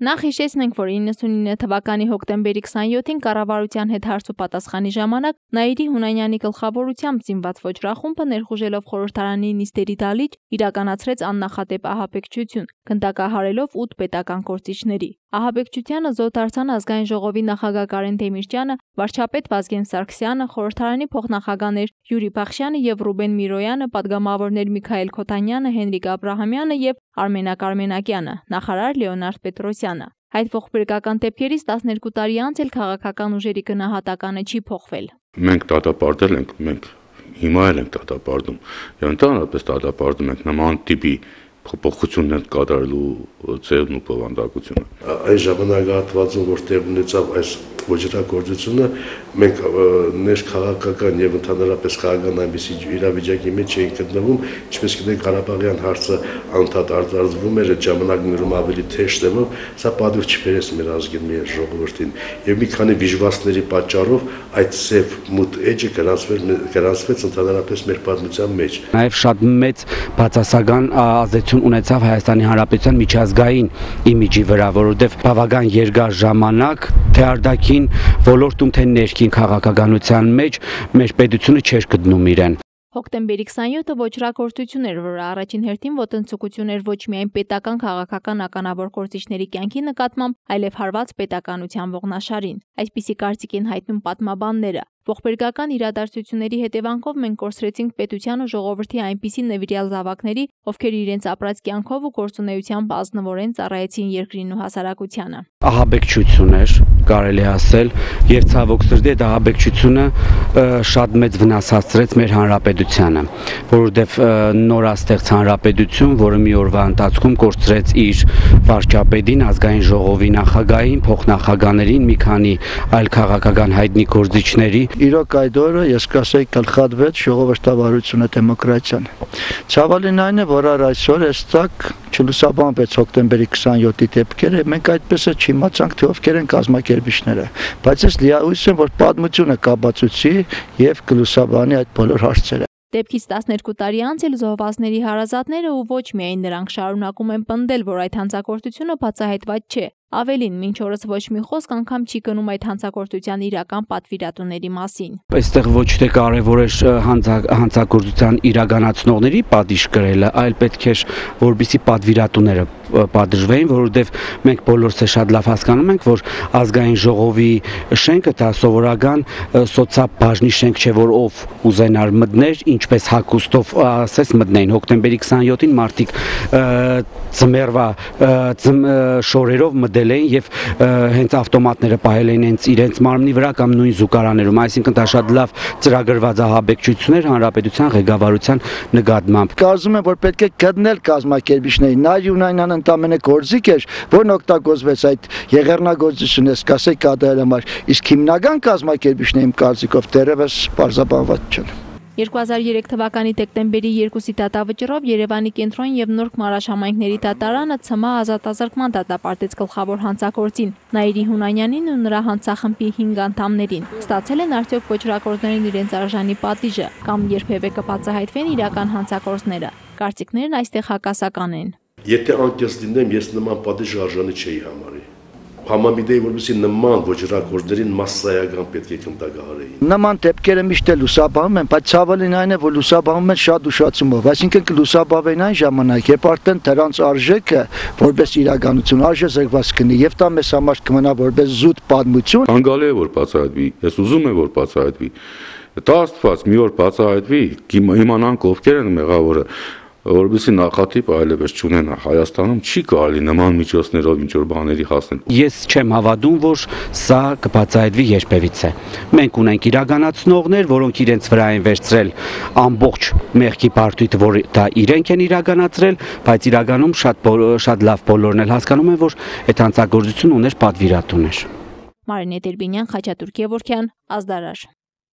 Նախ հիշեցնենք, որ 99 թվականի հոկտեմբերի 27-ին կառավարության հետ հարց ու պատասխանի ժամանակ Նաիրի Հունանյանի գլխավորությամբ զինված ոճրախումբը ներխուժելով խորհրդարանի նիստերի դալիճ իրականացրեց աննախադեպ ահաբեկչություն, գնդակահարելով 8 պետական գործիչների։ Ահաբեկչությանը զոհ դարձան ազգային ժողովի նախագահ Կարեն Դեմիրճյանը, վարչապետ Վազգեն Սարգսյանը, խորհրդարանի փոխնախագահներ Յուրի Փախշյանը եւ Ռուբեն Միրոյանը, պատգամավորներ Միքայել Քոթանյանը, Հենրիկ Աբրահամյանը եւ Արմենակ Արմենակյանը, նախարար Լեոնարդ Պետրոսյանը։ Այդ ողբերգական դեպքերից 12 տարի անց էլ քաղաքական ուժերի գնահատականը չի փոխվել։ Մենք դատապարտել ենք, մենք հիմա էլ ենք դատապարտում, եւ ընդհանրապես դատապարտում ենք նման տիպի փոփոխություններ կատարելու ձևն ու բովանդակությունը։ Այս ժամանակահատվածում, որ տեղ ունեցավ այս ոճրագործությունը, մենք ներքաղաքական եւ ընդհանրապես քաղաքական այնպիսի իրավիճակի մեջ էինք գտնվում, ինչպես գիտեք, Ղարաբաղյան հարցը անդադ արձարծվում էր, այդ ժամանակներում ավելի թեժ թեմով, սա պատիվ չբերեց մեր ազգին, մեր ժողովրդին, եւ մի քանի վիժվածքների պատճառով այդ սև մութ էջը գրանցվեց ընդհանրապես մեր պատմության մեջ։ Նաեւ շատ մեծ բացասական ազդեցություն ունեցավ Հայաստանի Հանրապետության միջազգային իմիջի վրա, որովհետև բավական երկար ժամանակ թե արտաքին ոլորտում, թե ներքին քաղաքականության մեջ մեր պետությունը չէր գտնում իրեն։ Հոկտեմբերի 27-ը ոճրագործություն էր, որը առաջին հերթին ոտնձգություն էր ոչ միայն պետական քաղաքական ականավոր գործիչների կյանքի նկատմամբ, այլև հարված պետականության ողնաշարին։ Այսպիսի կարծիք են հայտնում պատմաբանները։ Ողբերգական իրադարձությունների հետևանքով մենք կորցրեցինք պետության ու ժողովրդի այնպիսի նվիրյալ զավակների, ովքեր իրենց ապրած կյանքով ու գործունեությամբ ազնվորեն ծառայեցին երկրին ու հասարակությանը։ Ահաբեկչություն էր, կարելի ասել, եւ ցավոք սրտի այդ ահաբեկչությունը շատ մեծ վնասացրեց մեր հանրապետությանը, որովհետեւ նորաստեղծ հանրապետություն, որը մի օրվա ընթացքում կորցրեց իր վարչապետին, ազգային ժողովի նախագահին, փոխնախագահներին, մի քանի այլ քաղաքական հայտնի գործիչների։ Իրոք այդ օրը ես կասեի կլխատվեց ժողովրդավարությունը, դեմոկրատիան։ Ցավալին այն է, որ այսօր այստեղ չլուսաբանվեց հոկտեմբերի 27-ի դեպքերը, մենք այդպես է չիմացանք, թե ովքեր են կազմակերպիչները, բայց ես լիահույս եմ, որ պատմությունը կաբացուցի եւ կլուսաբանի այդ բոլոր հարցերը։ Դեպքից 12 տարի անց էլ զոհվածների հարազատները ու ոչ միայն նրանք շարունակում են պնդել, որ այդ հանցագործությունը բացահայտված չէ։ Ավելին, մինչ օրս ոչ մի խոսք անգամ չի գնում այդ հանցագործության իրական պատվիրատուների մասին։ Այստեղ ոչ թե կարևոր է հանցագործության իրականացնողների պատիժ կրելը, այլ պետք է որպեսզի պատվիրատուները պատժվեին, որովհետև մենք բոլորս է շատ լավ հասկանում ենք, որ ազգային ժողովի շենքը դա սովորական սոցիալ-բաժնի շենք չէ, որ ով ուզենար մտներ, ինչպես հագուստով ասես մտնեին։ Հոկտեմբերի 27-ին մարդիկ ծմերվա շորերով մտել էին եւ հենց ավտոմատները պահել էին հենց իրենց մարմնի վրա կամ նույն զուգարաներում, այսինքն դա շատ լավ ծրագրված ահաբեկչություններ հանրապետության ղեկավարության նկատմամբ։ Կարծում եմ, որ պետք է գտնել կազմակերպիչների, Նայիրունյանն ընդամենը գործիք էր, որն օգտագործվեց այդ եղեռնագործությունը, սկսել կատարել համար, իսկ հիմնական կազմակերպիչները իմ կարծիքով դեռևս պարզաբանված չեն։ 2003 թվականի դեկտեմբերի 2-ի դատավճռով Երևանի կենտրոն եւ Նորք մարաշամայնքների դատարանը ՑՄ ազատազրկման դատապարտեց գլխավոր հանցագործին Նաիրի Հունանյանին ու նրա հանցախմբի 5 անդամներին։ Ստացել են արդյոք ոճրագործներին իրենց արժանի պատիժը կամ երբևէ կբացահայտվեն իրական հանցագործները։ Կարծիքներն այստեղ հակասական են։ Եթե անկեղծ լինեմ, ես նման պատիժ արժանի չէի համարի։ Համամիտ էի, որպեսզի նման ոճրագործներին մասսայական պետք է գնդակահարեին։ Նման դեպքերը միշտ է լուսաբանում են, բայց ցավալին այն է, որ լուսաբանում են շատ ուշացումով, այսինքն կլուսաբանվեն այն ժամանակ, երբ արդեն դրանց արժեքը որպես իրականություն արժեզրկված կլինի եւ դա մեզ համար կմնա որպես զուտ պատմություն։ Անկարելի է որ բացահայտվի, ես ուզում եմ որ բացահայտվի։ Դա Աստված մի օր բացահայտվի, իմանանք ովքեր են մեղավորը, որովհետեւ նախատիպ այլևս չունենա Հայաստանում չի կարելի նման միջոցներով ինչ որ բաների հասնել։ Ես չեմ հավատում, որ սա կբացահայտվի երբևիցե։ Մենք ունենք իրականացնողներ, որոնք իրենց վրա են վերցրել ամբողջ մեղքի բարդույթը, որ դա իրենք են իրականացրել, բայց իրականում շատ լավ բոլորն էլ հասկանում են, որ այդ հանցագործությունը ուներ պատվիրատուներ։ Մարինե Դերբինյան, Խաչատուր Գևորգյան, Ազդարար։